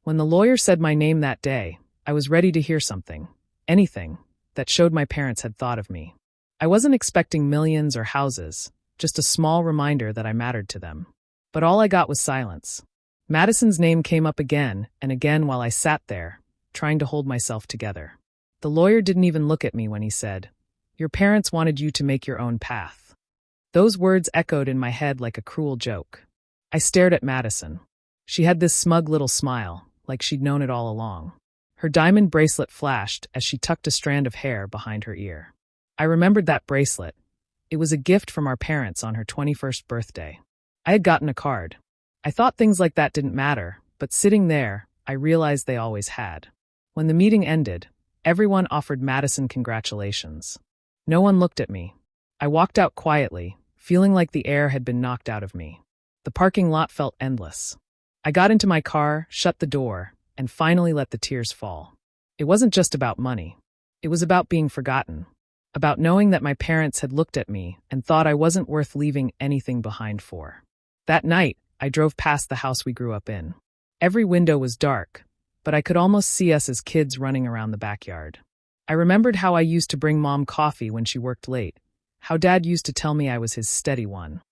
When the lawyer said my name that day, I was ready to hear something, anything, that showed my parents had thought of me. I wasn't expecting millions or houses, just a small reminder that I mattered to them. But all I got was silence. Madison's name came up again and again while I sat there, trying to hold myself together. The lawyer didn't even look at me when he said, "Your parents wanted you to make your own path." Those words echoed in my head like a cruel joke. I stared at Madison. She had this smug little smile, like she'd known it all along. Her diamond bracelet flashed as she tucked a strand of hair behind her ear. I remembered that bracelet. It was a gift from our parents on her 21st birthday. I had gotten a card. I thought things like that didn't matter, but sitting there, I realized they always had. When the meeting ended, everyone offered Madison congratulations. No one looked at me. I walked out quietly, feeling like the air had been knocked out of me. The parking lot felt endless. I got into my car, shut the door, and finally let the tears fall. It wasn't just about money. It was about being forgotten. About knowing that my parents had looked at me and thought I wasn't worth leaving anything behind for. That night, I drove past the house we grew up in. Every window was dark, but I could almost see us as kids running around the backyard. I remembered how I used to bring Mom coffee when she worked late, how Dad used to tell me I was his steady one.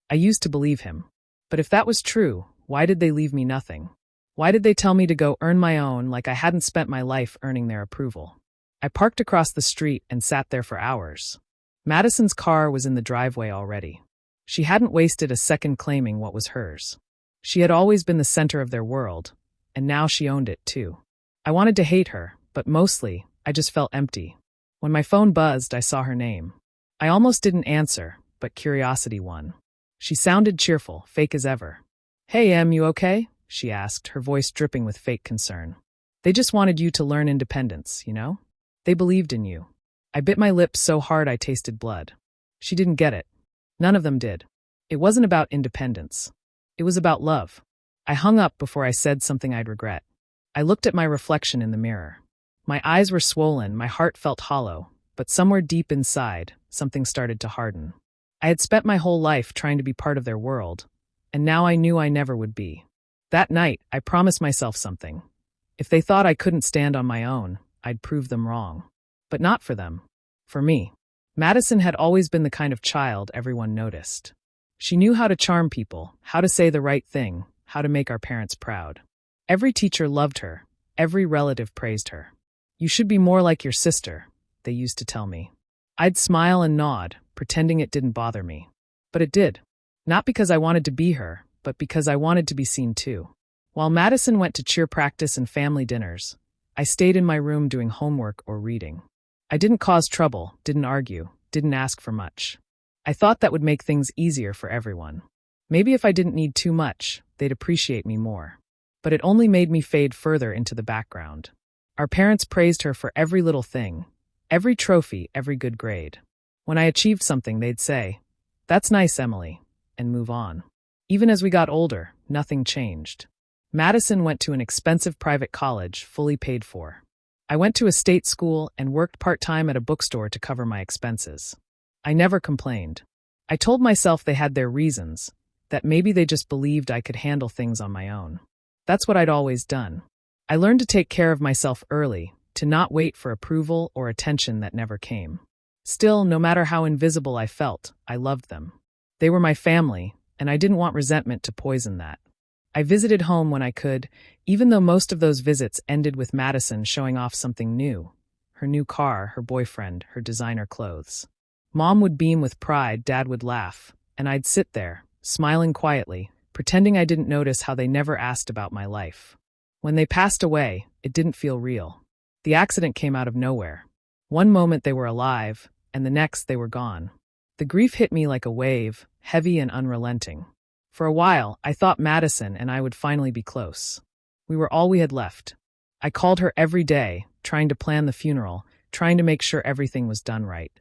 I used to believe him. But if that was true, why did they leave me nothing? Why did they tell me to go earn my own like I hadn't spent my life earning their approval? I parked across the street and sat there for hours. Madison's car was in the driveway already. She hadn't wasted a second claiming what was hers. She had always been the center of their world, and now she owned it too. I wanted to hate her, but mostly, I just felt empty. When my phone buzzed, I saw her name. I almost didn't answer, but curiosity won. She sounded cheerful, fake as ever. "Hey, Em, you okay?" she asked, her voice dripping with fake concern. "They just wanted you to learn independence, you know? They believed in you." I bit my lips so hard I tasted blood. She didn't get it. None of them did. It wasn't about independence. It was about love. I hung up before I said something I'd regret. I looked at my reflection in the mirror. My eyes were swollen, my heart felt hollow, but somewhere deep inside, something started to harden. I had spent my whole life trying to be part of their world, and now I knew I never would be. That night, I promised myself something. If they thought I couldn't stand on my own, I'd prove them wrong. But not for them. For me. Madison had always been the kind of child everyone noticed. She knew how to charm people, how to say the right thing, how to make our parents proud. Every teacher loved her. Every relative praised her. "You should be more like your sister," they used to tell me. I'd smile and nod, pretending it didn't bother me. But it did. Not because I wanted to be her, but because I wanted to be seen too. While Madison went to cheer practice and family dinners, I stayed in my room doing homework or reading. I didn't cause trouble, didn't argue, didn't ask for much. I thought that would make things easier for everyone. Maybe if I didn't need too much, they'd appreciate me more. But it only made me fade further into the background. Our parents praised her for every little thing, every trophy, every good grade. When I achieved something, they'd say, "That's nice, Emily," and move on. Even as we got older, nothing changed. Madison went to an expensive private college, fully paid for. I went to a state school and worked part-time at a bookstore to cover my expenses. I never complained. I told myself they had their reasons, that maybe they just believed I could handle things on my own. That's what I'd always done. I learned to take care of myself early, to not wait for approval or attention that never came. Still, no matter how invisible I felt, I loved them. They were my family, and I didn't want resentment to poison that. I visited home when I could, even though most of those visits ended with Madison showing off something new. Her new car, her boyfriend, her designer clothes. Mom would beam with pride, Dad would laugh, and I'd sit there, smiling quietly, pretending I didn't notice how they never asked about my life. When they passed away, it didn't feel real. The accident came out of nowhere. One moment they were alive, and the next they were gone. The grief hit me like a wave, heavy and unrelenting. For a while, I thought Madison and I would finally be close. We were all we had left. I called her every day, trying to plan the funeral, trying to make sure everything was done right.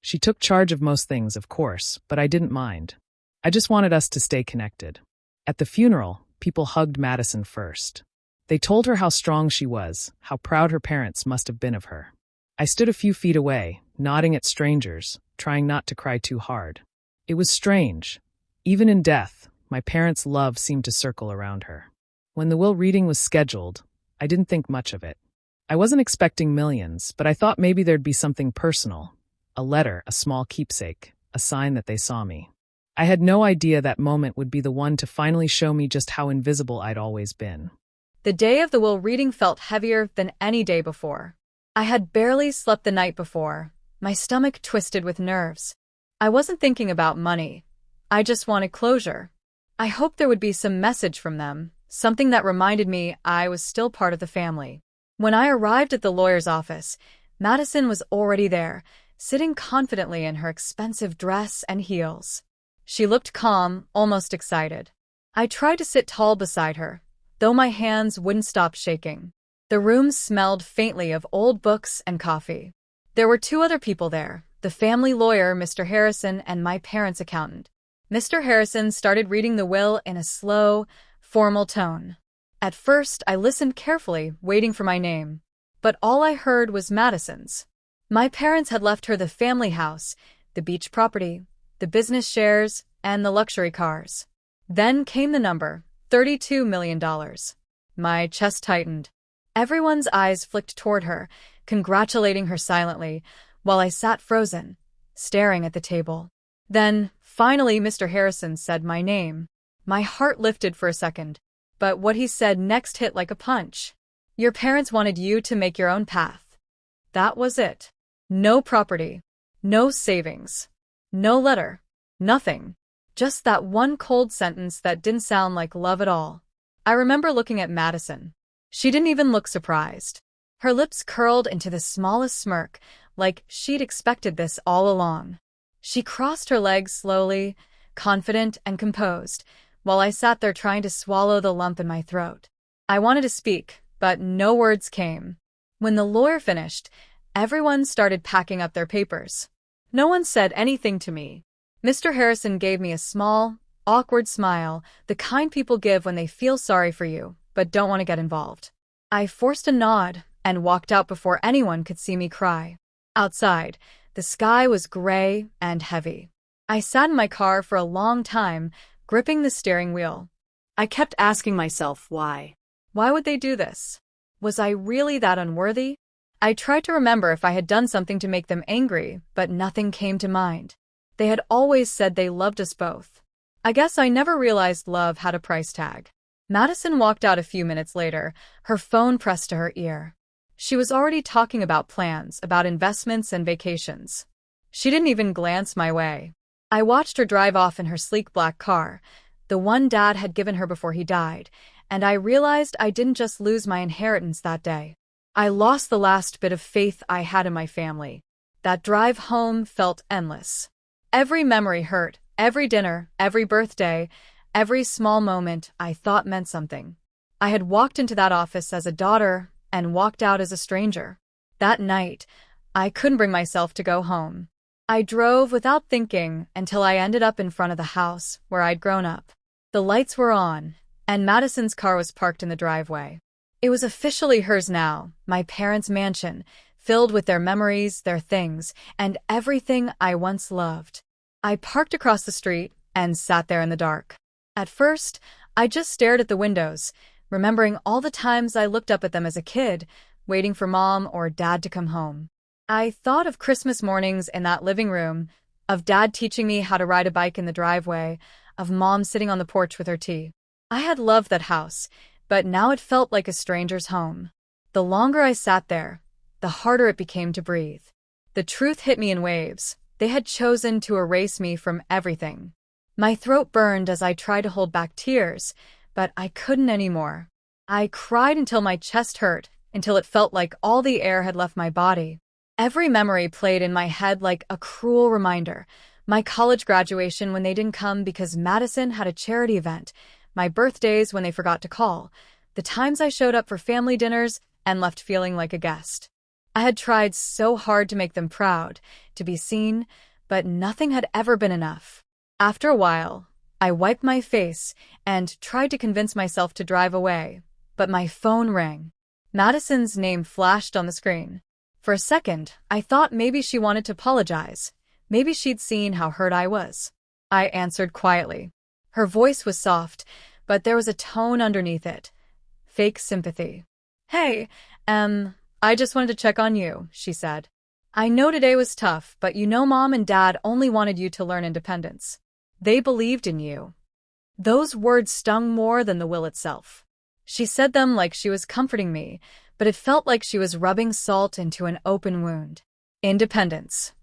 She took charge of most things, of course, but I didn't mind. I just wanted us to stay connected. At the funeral, people hugged Madison first. They told her how strong she was, how proud her parents must have been of her. I stood a few feet away, nodding at strangers, trying not to cry too hard. It was strange. Even in death, my parents' love seemed to circle around her. When the will reading was scheduled, I didn't think much of it. I wasn't expecting millions, but I thought maybe there'd be something personal. A letter, a small keepsake, a sign that they saw me. I had no idea that moment would be the one to finally show me just how invisible I'd always been. The day of the will reading felt heavier than any day before. I had barely slept the night before, my stomach twisted with nerves. I wasn't thinking about money. I just wanted closure. I hoped there would be some message from them, something that reminded me I was still part of the family. When I arrived at the lawyer's office, Madison was already there, sitting confidently in her expensive dress and heels. She looked calm, almost excited. I tried to sit tall beside her, though my hands wouldn't stop shaking. The room smelled faintly of old books and coffee. There were two other people there, the family lawyer, Mr. Harrison, and my parents' accountant. Mr. Harrison started reading the will in a slow, formal tone. At first, I listened carefully, waiting for my name. But all I heard was Madison's. My parents had left her the family house, the beach property, the business shares, and the luxury cars. Then came the number, $32 million. My chest tightened. Everyone's eyes flicked toward her, congratulating her silently, while I sat frozen, staring at the table. Then, finally, Mr. Harrison said my name. My heart lifted for a second, but what he said next hit like a punch. Your parents wanted you to make your own path. That was it. No property, no savings, no letter, nothing. Just that one cold sentence that didn't sound like love at all. I remember looking at Madison. She didn't even look surprised. Her lips curled into the smallest smirk, like she'd expected this all along. She crossed her legs slowly, confident and composed, while I sat there trying to swallow the lump in my throat. I wanted to speak, but no words came. When the lawyer finished, everyone started packing up their papers. No one said anything to me. Mr. Harrison gave me a small, awkward smile, the kind people give when they feel sorry for you, but don't want to get involved. I forced a nod and walked out before anyone could see me cry. Outside, the sky was gray and heavy. I sat in my car for a long time, gripping the steering wheel. I kept asking myself why. Why would they do this? Was I really that unworthy? I tried to remember if I had done something to make them angry, but nothing came to mind. They had always said they loved us both. I guess I never realized love had a price tag. Madison walked out a few minutes later, her phone pressed to her ear. She was already talking about plans, about investments and vacations. She didn't even glance my way. I watched her drive off in her sleek black car, the one Dad had given her before he died, and I realized I didn't just lose my inheritance that day. I lost the last bit of faith I had in my family. That drive home felt endless. Every memory hurt, every dinner, every birthday, every small moment I thought meant something. I had walked into that office as a daughter and walked out as a stranger. That night, I couldn't bring myself to go home. I drove without thinking until I ended up in front of the house where I'd grown up. The lights were on, and Madison's car was parked in the driveway. It was officially hers now, my parents' mansion, filled with their memories, their things, and everything I once loved. I parked across the street and sat there in the dark. At first, I just stared at the windows, remembering all the times I looked up at them as a kid, waiting for Mom or Dad to come home. I thought of Christmas mornings in that living room, of Dad teaching me how to ride a bike in the driveway, of Mom sitting on the porch with her tea. I had loved that house, but now it felt like a stranger's home. The longer I sat there, the harder it became to breathe. The truth hit me in waves. They had chosen to erase me from everything. My throat burned as I tried to hold back tears, but I couldn't anymore. I cried until my chest hurt, until it felt like all the air had left my body. Every memory played in my head like a cruel reminder. My college graduation when they didn't come because Madison had a charity event, my birthdays when they forgot to call, the times I showed up for family dinners and left feeling like a guest. I had tried so hard to make them proud, to be seen, but nothing had ever been enough. After a while, I wiped my face and tried to convince myself to drive away, but my phone rang. Madison's name flashed on the screen. For a second, I thought maybe she wanted to apologize. Maybe she'd seen how hurt I was. I answered quietly. Her voice was soft, but there was a tone underneath it, fake sympathy. "Hey, I just wanted to check on you," she said. "I know today was tough, but you know Mom and Dad only wanted you to learn independence. They believed in you." Those words stung more than the will itself. She said them like she was comforting me, but it felt like she was rubbing salt into an open wound. Independence.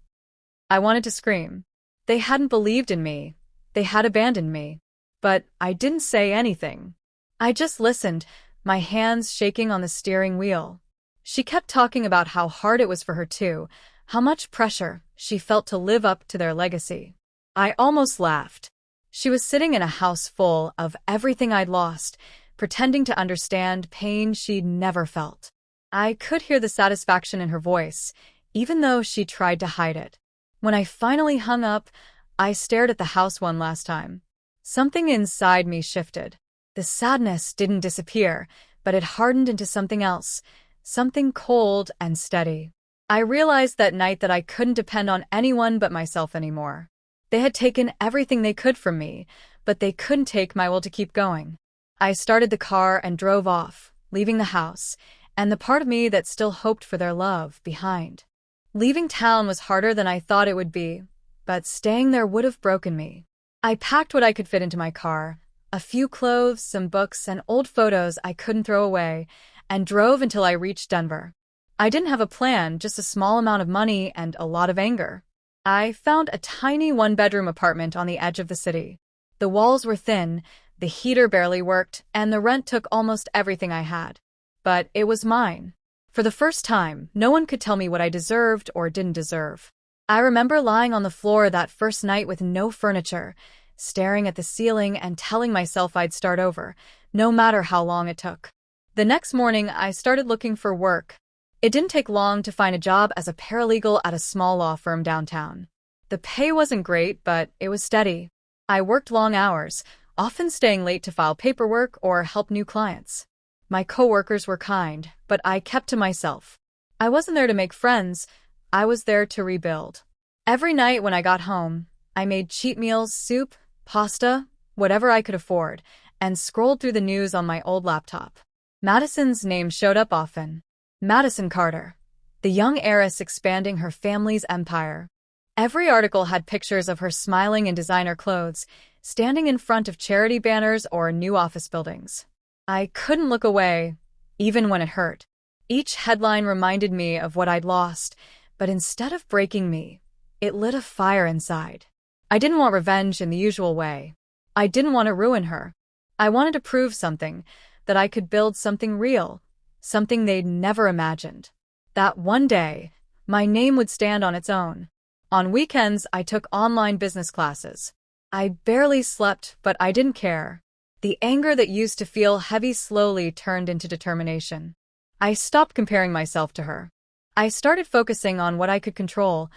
I wanted to scream. They hadn't believed in me. They had abandoned me. But I didn't say anything. I just listened, my hands shaking on the steering wheel. She kept talking about how hard it was for her too, how much pressure she felt to live up to their legacy. I almost laughed. She was sitting in a house full of everything I'd lost, pretending to understand pain she'd never felt. I could hear the satisfaction in her voice, even though she tried to hide it. When I finally hung up, I stared at the house one last time. Something inside me shifted. The sadness didn't disappear, but it hardened into something else, something cold and steady. I realized that night that I couldn't depend on anyone but myself anymore. They had taken everything they could from me, but they couldn't take my will to keep going. I started the car and drove off, leaving the house, and the part of me that still hoped for their love behind. Leaving town was harder than I thought it would be, but staying there would have broken me. I packed what I could fit into my car, a few clothes, some books, and old photos I couldn't throw away, and drove until I reached Denver. I didn't have a plan, just a small amount of money and a lot of anger. I found a tiny one-bedroom apartment on the edge of the city. The walls were thin, the heater barely worked, and the rent took almost everything I had. But it was mine. For the first time, no one could tell me what I deserved or didn't deserve. I remember lying on the floor that first night with no furniture, staring at the ceiling and telling myself I'd start over, no matter how long it took. The next morning, I started looking for work. It didn't take long to find a job as a paralegal at a small law firm downtown. The pay wasn't great, but it was steady. I worked long hours, often staying late to file paperwork or help new clients. My coworkers were kind, but I kept to myself. I wasn't there to make friends. I was there to rebuild. Every night when I got home, I made cheap meals, soup, pasta, whatever I could afford, and scrolled through the news on my old laptop. Madison's name showed up often. Madison Carter, the young heiress expanding her family's empire. Every article had pictures of her smiling in designer clothes, standing in front of charity banners or new office buildings. I couldn't look away, even when it hurt. Each headline reminded me of what I'd lost, but instead of breaking me, it lit a fire inside. I didn't want revenge in the usual way. I didn't want to ruin her. I wanted to prove something, that I could build something real, something they'd never imagined. That one day, my name would stand on its own. On weekends, I took online business classes. I barely slept, but I didn't care. The anger that used to feel heavy slowly turned into determination. I stopped comparing myself to her. I started focusing on what I could control,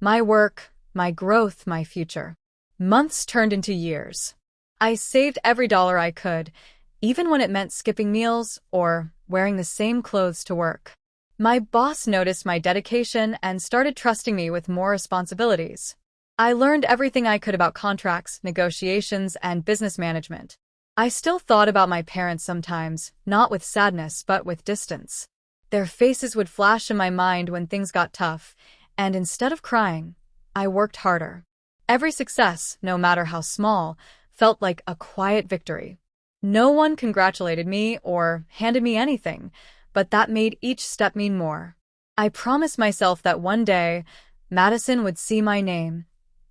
my work, my growth, my future. Months turned into years. I saved every dollar I could, even when it meant skipping meals or wearing the same clothes to work. My boss noticed my dedication and started trusting me with more responsibilities. I learned everything I could about contracts, negotiations, and business management. I still thought about my parents sometimes, not with sadness but with distance. Their faces would flash in my mind when things got tough, and instead of crying, I worked harder. Every success, no matter how small, felt like a quiet victory. No one congratulated me or handed me anything, but that made each step mean more. I promised myself that one day, Madison would see my name,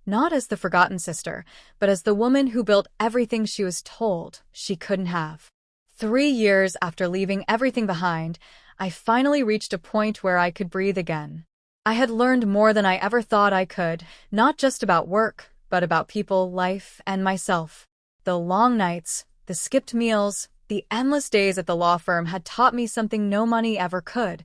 not as the forgotten sister, but as the woman who built everything she was told she couldn't have. 3 years after leaving everything behind, I finally reached a point where I could breathe again. I had learned more than I ever thought I could, not just about work, but about people, life, and myself. The long nights, the skipped meals, the endless days at the law firm had taught me something no money ever could: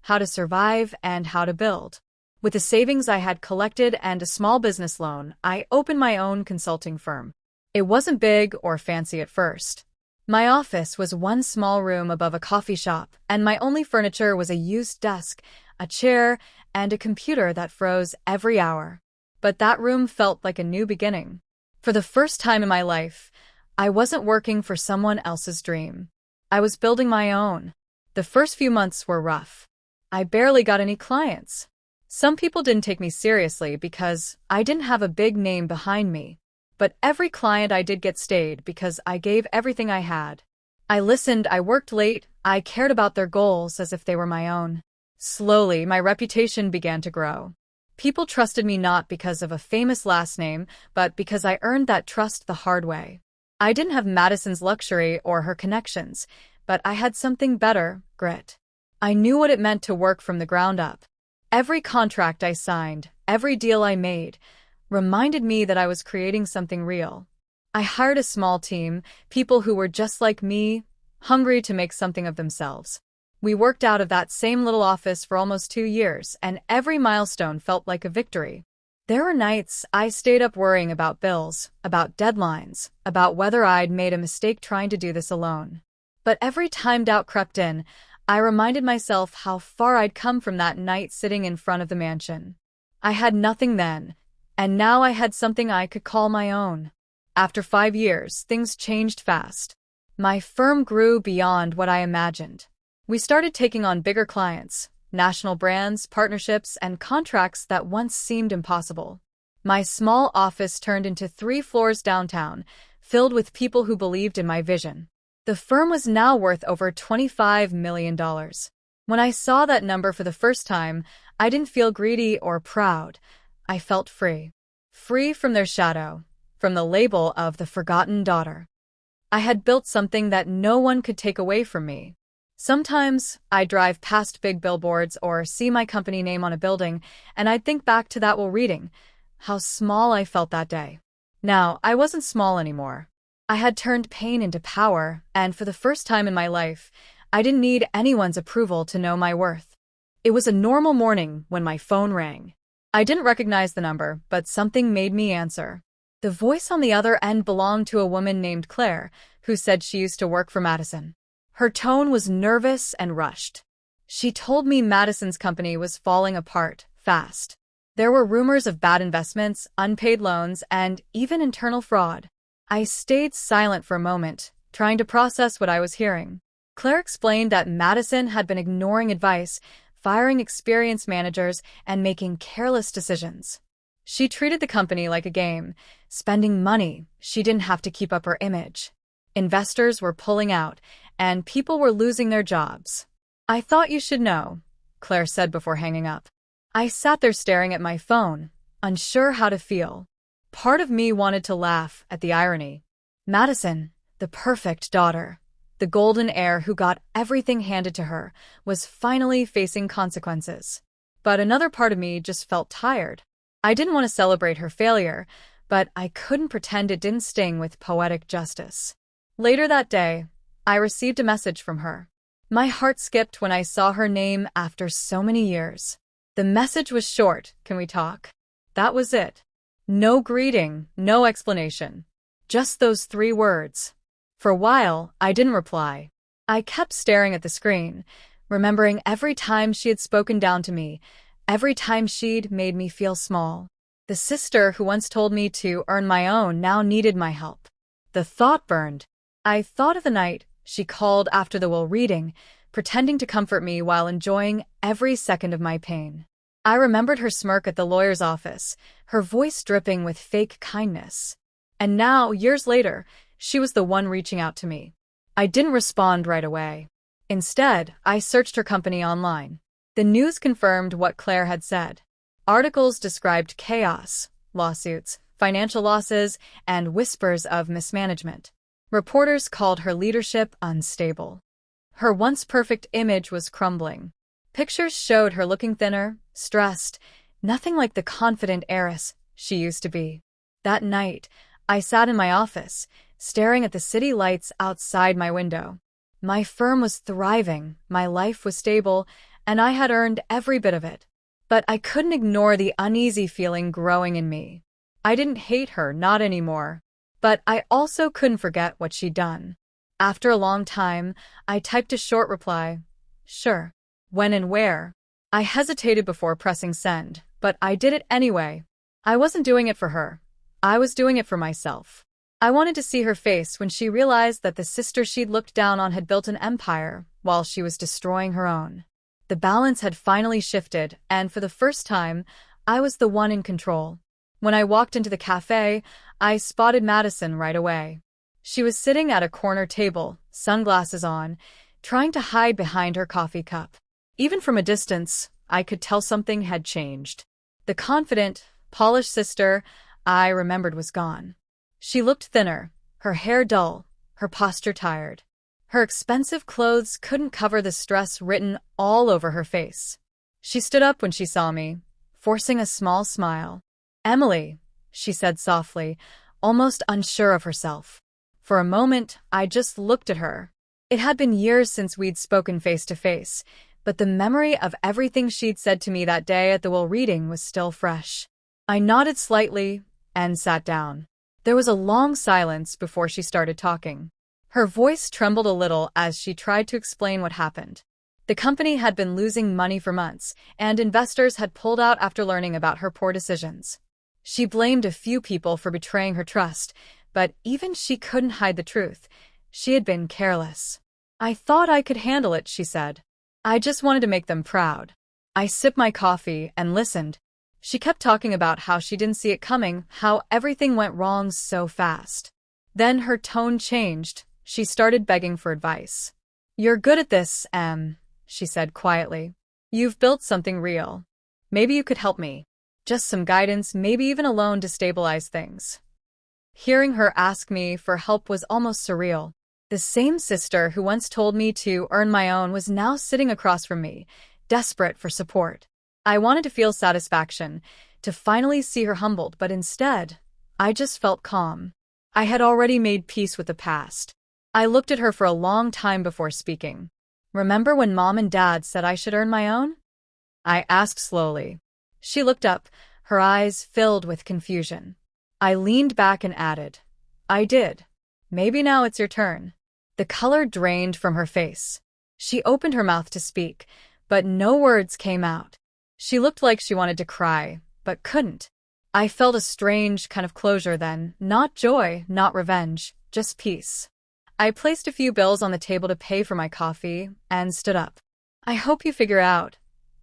how to survive and how to build. With the savings I had collected and a small business loan, I opened my own consulting firm. It wasn't big or fancy at first. My office was one small room above a coffee shop, and my only furniture was a used desk, a chair, and a computer that froze every hour. But that room felt like a new beginning. For the first time in my life, I wasn't working for someone else's dream. I was building my own. The first few months were rough. I barely got any clients. Some people didn't take me seriously because I didn't have a big name behind me. But every client I did get stayed because I gave everything I had. I listened, I worked late, I cared about their goals as if they were my own. Slowly, my reputation began to grow. People trusted me not because of a famous last name, but because I earned that trust the hard way. I didn't have Madison's luxury or her connections, but I had something better, grit. I knew what it meant to work from the ground up. Every contract I signed, every deal I made, reminded me that I was creating something real. I hired a small team, people who were just like me, hungry to make something of themselves. We worked out of that same little office for almost 2 years, and every milestone felt like a victory. There were nights I stayed up worrying about bills, about deadlines, about whether I'd made a mistake trying to do this alone. But every time doubt crept in, I reminded myself how far I'd come from that night sitting in front of the mansion. I had nothing then, and now I had something I could call my own. After 5 years, things changed fast. My firm grew beyond what I imagined. We started taking on bigger clients, national brands, partnerships, and contracts that once seemed impossible. My small office turned into 3 floors downtown, filled with people who believed in my vision. The firm was now worth over $25 million. When I saw that number for the first time, I didn't feel greedy or proud. I felt free. Free from their shadow, from the label of the forgotten daughter. I had built something that no one could take away from me. Sometimes I'd drive past big billboards or see my company name on a building, and I'd think back to that while reading, how small I felt that day. Now, I wasn't small anymore. I had turned pain into power, and for the first time in my life, I didn't need anyone's approval to know my worth. It was a normal morning when my phone rang. I didn't recognize the number, but something made me answer. The voice on the other end belonged to a woman named Claire, who said she used to work for Madison. Her tone was nervous and rushed. She told me Madison's company was falling apart, fast. There were rumors of bad investments, unpaid loans, and even internal fraud. I stayed silent for a moment, trying to process what I was hearing. Claire explained that Madison had been ignoring advice, firing experienced managers, and making careless decisions. She treated the company like a game, spending money she didn't have to keep up her image. Investors were pulling out, and people were losing their jobs. "I thought you should know," Claire said before hanging up. I sat there staring at my phone, unsure how to feel. Part of me wanted to laugh at the irony. Madison, the perfect daughter, the golden heir who got everything handed to her, was finally facing consequences. But another part of me just felt tired. I didn't want to celebrate her failure, but I couldn't pretend it didn't sting with poetic justice. Later that day, I received a message from her. My heart skipped when I saw her name after so many years. The message was short, "Can we talk?" That was it. No greeting, no explanation. Just those 3 words. For a while, I didn't reply. I kept staring at the screen, remembering every time she had spoken down to me, every time she'd made me feel small. The sister who once told me to earn my own now needed my help. The thought burned. I thought of the night she called after the will reading, pretending to comfort me while enjoying every second of my pain. I remembered her smirk at the lawyer's office, her voice dripping with fake kindness. And now, years later, she was the one reaching out to me. I didn't respond right away. Instead, I searched her company online. The news confirmed what Claire had said. Articles described chaos, lawsuits, financial losses, and whispers of mismanagement. Reporters called her leadership unstable. Her once perfect image was crumbling. Pictures showed her looking thinner, stressed, nothing like the confident heiress she used to be. That night, I sat in my office, staring at the city lights outside my window. My firm was thriving, my life was stable, and I had earned every bit of it. But I couldn't ignore the uneasy feeling growing in me. I didn't hate her, not anymore. But I also couldn't forget what she'd done. After a long time, I typed a short reply. Sure. When and where? I hesitated before pressing send, but I did it anyway. I wasn't doing it for her. I was doing it for myself. I wanted to see her face when she realized that the sister she'd looked down on had built an empire while she was destroying her own. The balance had finally shifted, and for the first time, I was the one in control. When I walked into the cafe, I spotted Madison right away. She was sitting at a corner table, sunglasses on, trying to hide behind her coffee cup. Even from a distance, I could tell something had changed. The confident, polished sister I remembered was gone. She looked thinner, her hair dull, her posture tired. Her expensive clothes couldn't cover the stress written all over her face. She stood up when she saw me, forcing a small smile. "Emily," she said softly, almost unsure of herself. For a moment, I just looked at her. It had been years since we'd spoken face to face, but the memory of everything she'd said to me that day at the will reading was still fresh. I nodded slightly and sat down. There was a long silence before she started talking. Her voice trembled a little as she tried to explain what happened. The company had been losing money for months, and investors had pulled out after learning about her poor decisions. She blamed a few people for betraying her trust, but even she couldn't hide the truth. She had been careless. "I thought I could handle it," she said. "I just wanted to make them proud." I sipped my coffee and listened. She kept talking about how she didn't see it coming, how everything went wrong so fast. Then her tone changed. She started begging for advice. "You're good at this, Em," she said quietly. "You've built something real. Maybe you could help me. Just some guidance, maybe even a loan to stabilize things." Hearing her ask me for help was almost surreal. The same sister who once told me to earn my own was now sitting across from me, desperate for support. I wanted to feel satisfaction, to finally see her humbled, but instead, I just felt calm. I had already made peace with the past. I looked at her for a long time before speaking. "Remember when Mom and Dad said I should earn my own?" I asked slowly. She looked up, her eyes filled with confusion. I leaned back and added, "I did. Maybe now it's your turn." The color drained from her face. She opened her mouth to speak, but no words came out. She looked like she wanted to cry, but couldn't. I felt a strange kind of closure then, not joy, not revenge, just peace. I placed a few bills on the table to pay for my coffee and stood up. "I hope you figure out,"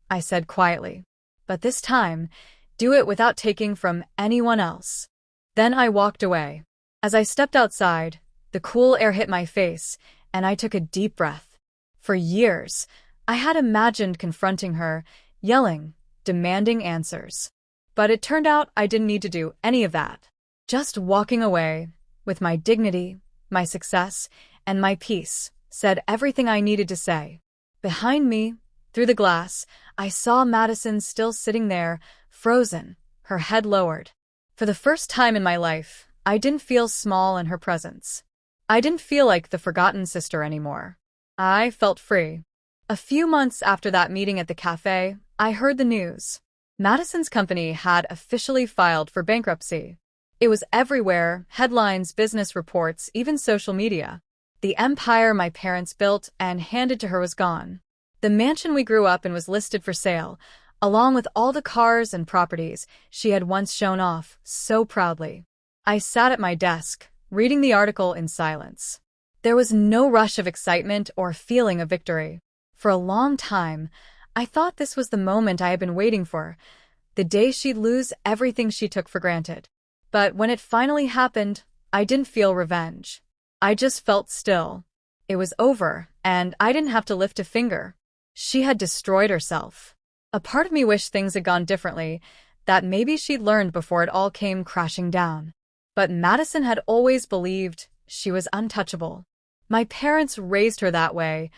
I said quietly. "But this time, do it without taking from anyone else." Then I walked away. As I stepped outside, the cool air hit my face, and I took a deep breath. For years, I had imagined confronting her, yelling, demanding answers. But it turned out I didn't need to do any of that. Just walking away, with my dignity, my success, and my peace, said everything I needed to say. Behind me, through the glass, I saw Madison still sitting there, frozen, her head lowered. For the first time in my life, I didn't feel small in her presence. I didn't feel like the forgotten sister anymore. I felt free. A few months after that meeting at the cafe, I heard the news. Madison's company had officially filed for bankruptcy. It was everywhere, headlines, business reports, even social media. The empire my parents built and handed to her was gone. The mansion we grew up in was listed for sale, along with all the cars and properties she had once shown off so proudly. I sat at my desk, reading the article in silence. There was no rush of excitement or feeling of victory. For a long time, I thought this was the moment I had been waiting for, the day she'd lose everything she took for granted. But when it finally happened, I didn't feel revenge. I just felt still. It was over, and I didn't have to lift a finger. She had destroyed herself. A part of me wished things had gone differently, that maybe she'd learned before it all came crashing down. But Madison had always believed she was untouchable. My parents raised her that way,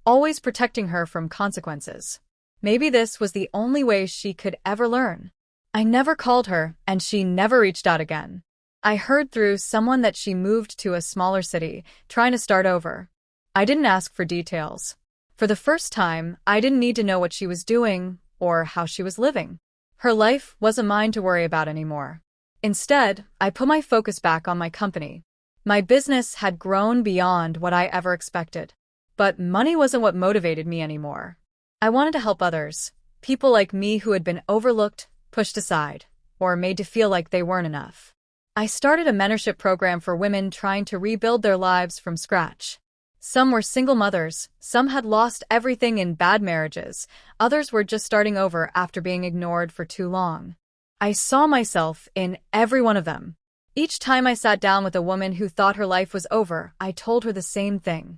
always protecting her from consequences. Maybe this was the only way she could ever learn. I never called her, and she never reached out again. I heard through someone that she moved to a smaller city, trying to start over. I didn't ask for details. For the first time, I didn't need to know what she was doing or how she was living. Her life wasn't mine to worry about anymore. Instead, I put my focus back on my company. My business had grown beyond what I ever expected. But money wasn't what motivated me anymore. I wanted to help others, people like me who had been overlooked, pushed aside, or made to feel like they weren't enough. I started a mentorship program for women trying to rebuild their lives from scratch. Some were single mothers, some had lost everything in bad marriages, others were just starting over after being ignored for too long. I saw myself in every one of them. Each time I sat down with a woman who thought her life was over, I told her the same thing.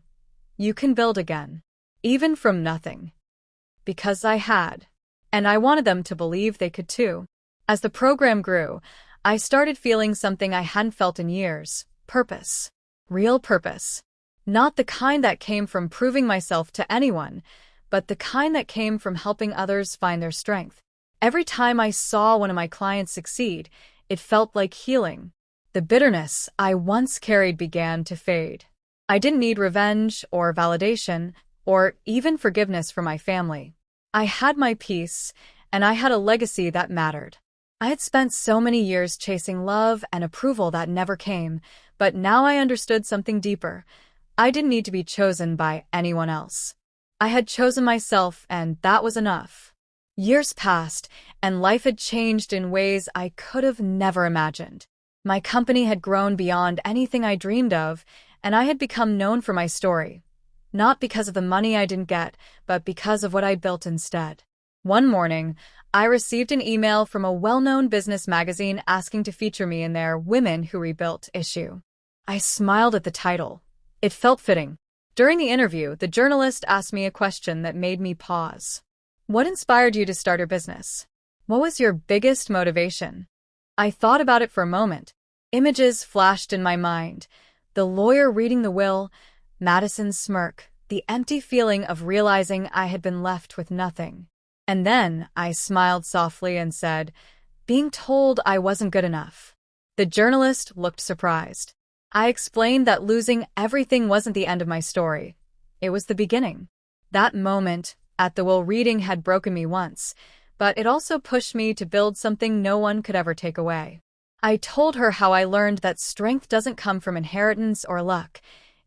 You can build again. Even from nothing. Because I had. And I wanted them to believe they could too. As the program grew, I started feeling something I hadn't felt in years. Purpose. Real purpose. Not the kind that came from proving myself to anyone, but the kind that came from helping others find their strength. Every time I saw one of my clients succeed, it felt like healing. The bitterness I once carried began to fade. I didn't need revenge or validation or even forgiveness from my family. I had my peace, and I had a legacy that mattered. I had spent so many years chasing love and approval that never came, but now I understood something deeper. I didn't need to be chosen by anyone else. I had chosen myself, and that was enough. Years passed, and life had changed in ways I could have never imagined. My company had grown beyond anything I dreamed of, and I had become known for my story. Not because of the money I didn't get, but because of what I built instead. One morning, I received an email from a well-known business magazine asking to feature me in their Women Who Rebuilt issue. I smiled at the title. It felt fitting. During the interview, the journalist asked me a question that made me pause. What inspired you to start your business? What was your biggest motivation? I thought about it for a moment. Images flashed in my mind. The lawyer reading the will, Madison's smirk, the empty feeling of realizing I had been left with nothing. And then I smiled softly and said, being told I wasn't good enough. The journalist looked surprised. I explained that losing everything wasn't the end of my story. It was the beginning. That moment at the will reading had broken me once, but it also pushed me to build something no one could ever take away. I told her how I learned that strength doesn't come from inheritance or luck.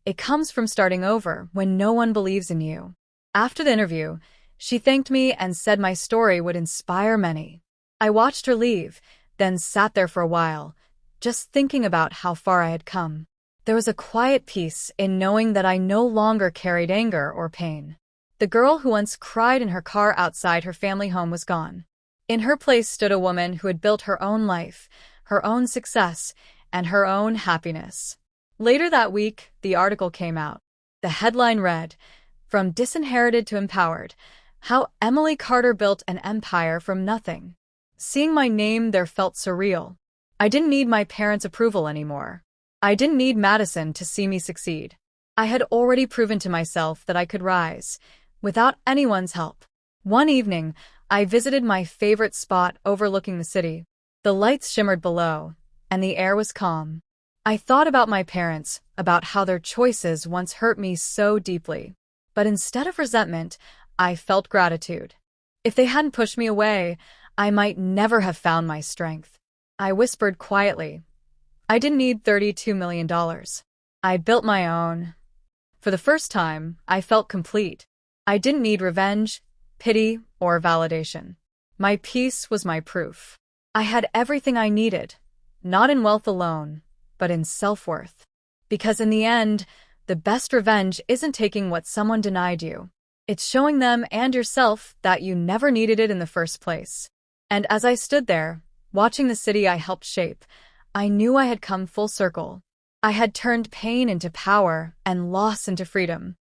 It comes from starting over when no one believes in you. After the interview, she thanked me and said my story would inspire many. I watched her leave, then sat there for a while, just thinking about how far I had come. There was a quiet peace in knowing that I no longer carried anger or pain. The girl who once cried in her car outside her family home was gone. In her place stood a woman who had built her own life, her own success, and her own happiness. Later that week, the article came out. The headline read, "From Disinherited to Empowered, How Emily Carter Built an Empire from Nothing." Seeing my name there felt surreal. I didn't need my parents' approval anymore. I didn't need Madison to see me succeed. I had already proven to myself that I could rise, without anyone's help. One evening, I visited my favorite spot overlooking the city. The lights shimmered below, and the air was calm. I thought about my parents, about how their choices once hurt me so deeply. But instead of resentment, I felt gratitude. If they hadn't pushed me away, I might never have found my strength. I whispered quietly. I didn't need $32 million. I built my own. For the first time, I felt complete. I didn't need revenge, pity, or validation. My peace was my proof. I had everything I needed, not in wealth alone, but in self-worth. Because in the end, the best revenge isn't taking what someone denied you. It's showing them and yourself that you never needed it in the first place. And as I stood there, watching the city I helped shape, I knew I had come full circle. I had turned pain into power and loss into freedom.